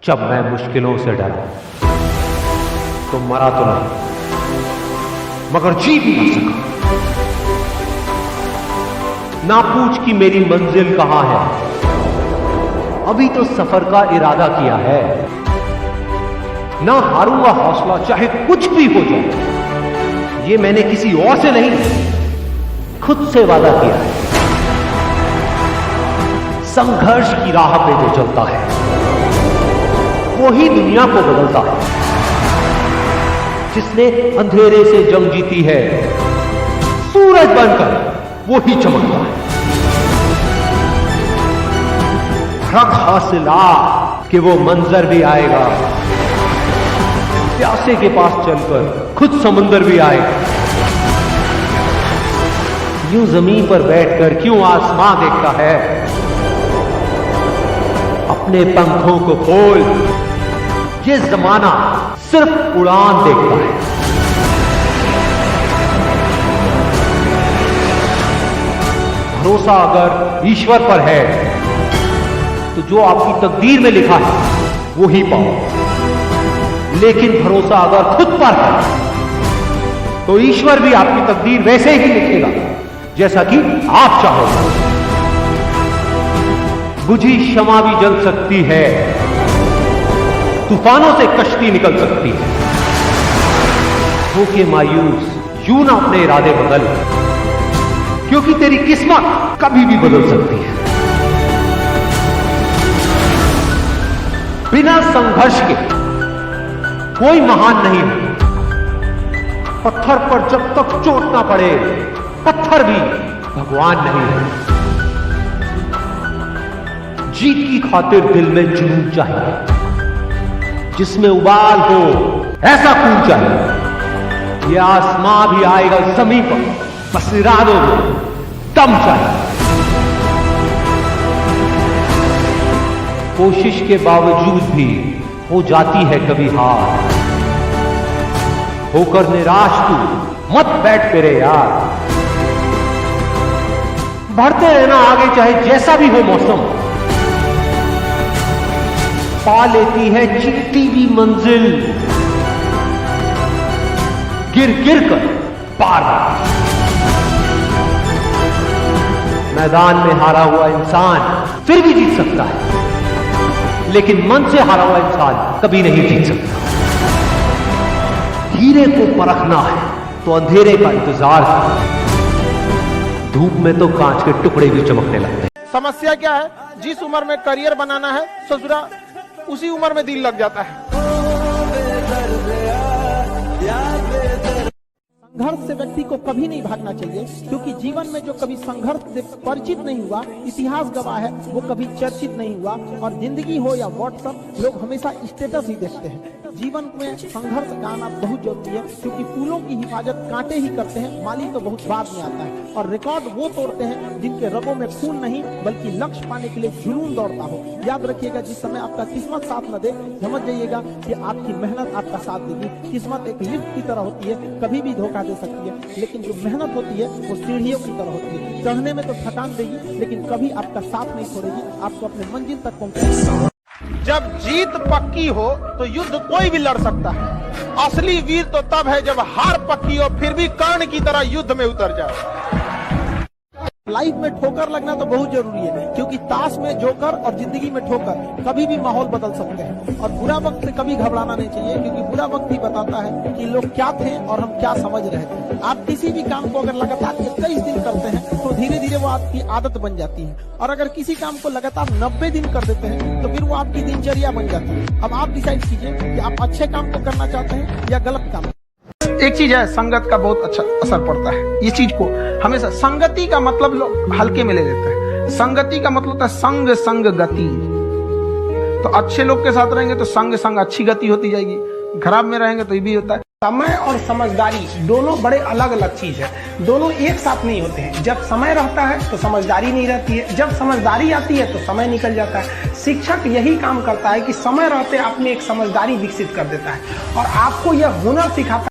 जब मैं मुश्किलों से डरा तो मरा तो नहीं मगर जी भी ना सका। ना पूछ कि मेरी मंजिल कहां है, अभी तो सफर का इरादा किया है। ना हारूंगा हौसला चाहे कुछ भी हो जाए, ये मैंने किसी और से नहीं खुद से वादा किया है। संघर्ष की राह पे जो चलता है वो ही दुनिया को बदलता है। जिसने अंधेरे से जंग जीती है, सूरज बनकर वो ही चमकता है। हक हासिल कि वो मंजर भी आएगा, प्यासे के पास चलकर खुद समुंदर भी आएगा। यूं जमीन पर बैठकर क्यों आसमां देखता है, अपने पंखों को खोल, ये जमाना सिर्फ उड़ान देखता है। भरोसा अगर ईश्वर पर है तो जो आपकी तकदीर में लिखा है वो ही पाओ, लेकिन भरोसा अगर खुद पर है तो ईश्वर भी आपकी तकदीर वैसे ही लिखेगा जैसा कि आप चाहोगे। बुझी शमा भी जल सकती है, तूफानों से कश्ती निकल सकती है। होके मायूस यूं ना अपने इरादे बदल, क्योंकि तेरी किस्मत कभी भी बदल सकती है। बिना संघर्ष के कोई महान नहीं है। पत्थर पर जब तक चोट ना पड़े, पत्थर भी भगवान नहीं है। जीत की खातिर दिल में जुनून चाहिए, जिसमें उबाल हो ऐसा खून चाहिए। ये आसमां भी आएगा जमीन पर, बस इरादों में दम चाहिए। कोशिश के बावजूद भी हो जाती है कभी हार, होकर निराश तू मत बैठ तेरे यार। बढ़ते रहना आगे चाहे जैसा भी हो मौसम, पा लेती है जीती भी मंजिल। गिर गिर कर पार। मैदान में हारा हुआ इंसान फिर भी जीत सकता है, लेकिन मन से हारा हुआ इंसान कभी नहीं जीत सकता। हीरे को परखना है तो अंधेरे का इंतजार है। धूप में तो कांच के टुकड़े भी चमकने लगते हैं। समस्या क्या है, जिस उम्र में करियर बनाना है ससुरा उसी उम्र में दिल लग जाता है। संघर्ष से व्यक्ति को कभी नहीं भागना चाहिए, क्योंकि जीवन में जो कभी संघर्ष से परिचित नहीं हुआ, इतिहास गवाह है, वो कभी चर्चित नहीं हुआ। और जिंदगी हो या व्हाट्सएप, लोग हमेशा स्टेटस ही देखते हैं। जीवन में संघर्ष का आना बहुत जरूरी है, क्योंकि फूलों की हिफाजत कांटे ही करते हैं, माली तो बहुत बाद में आता है। और रिकॉर्ड वो तोड़ते हैं जिनके रगों में खून नहीं बल्कि लक्ष्य पाने के लिए जुनून दौड़ता हो। याद रखिएगा, जिस समय आपका किस्मत साथ न दे, समझ जाइएगा कि आपकी मेहनत आपका साथ देगी। किस्मत एक लिफ्ट की तरह होती है, कभी भी धोखा दे सकती है, लेकिन जो मेहनत होती है वो सीढ़ियों की तरह होती है। चढ़ने में तो थकान देगी, लेकिन कभी आपका साथ नहीं छोड़ेगी, आपको अपने मंजिल तक पहुंचाएगी। जब जीत पक्की हो तो युद्ध कोई भी लड़ सकता है। असली वीर तो तब है जब हार पक्की हो फिर भी कर्ण की तरह युद्ध में उतर जाए। लाइफ में ठोकर लगना तो बहुत जरूरी है, क्योंकि ताश में जोकर और जिंदगी में ठोकर कभी भी माहौल बदल सकते हैं। और बुरा वक्त से कभी घबराना नहीं चाहिए, क्योंकि बुरा वक्त ही बताता है कि लोग क्या थे और हम क्या समझ रहे थे। आप किसी भी काम को अगर लगातार 21 दिन करते हैं तो धीरे धीरे वो आपकी आदत बन जाती है। और अगर किसी काम को लगातार 90 दिन कर देते हैं तो फिर वो आपकी दिनचर्या बन जाती है। अब आप डिसाइड कीजिए कि आप अच्छे काम को करना चाहते हैं या गलत काम। एक चीज है, संगत का बहुत अच्छा असर पड़ता है। ये चीज को हमेशा, संगति का मतलब लोग हल्के में ले लेते हैं। संगति का मतलब होता है संग संग गति। तो अच्छे लोग के साथ रहेंगे तो संग संग अच्छी गति होती जाएगी, खराब में रहेंगे तो ये भी होता है। समय और समझदारी दोनों बड़े अलग अलग चीज है, दोनों एक साथ नहीं होते हैं। जब समय रहता है तो समझदारी नहीं रहती है, जब समझदारी आती है तो समय निकल जाता है। शिक्षक यही काम करता है कि समय रहते आप में एक समझदारी विकसित कर देता है और आपको यह हुनर सिखाता है।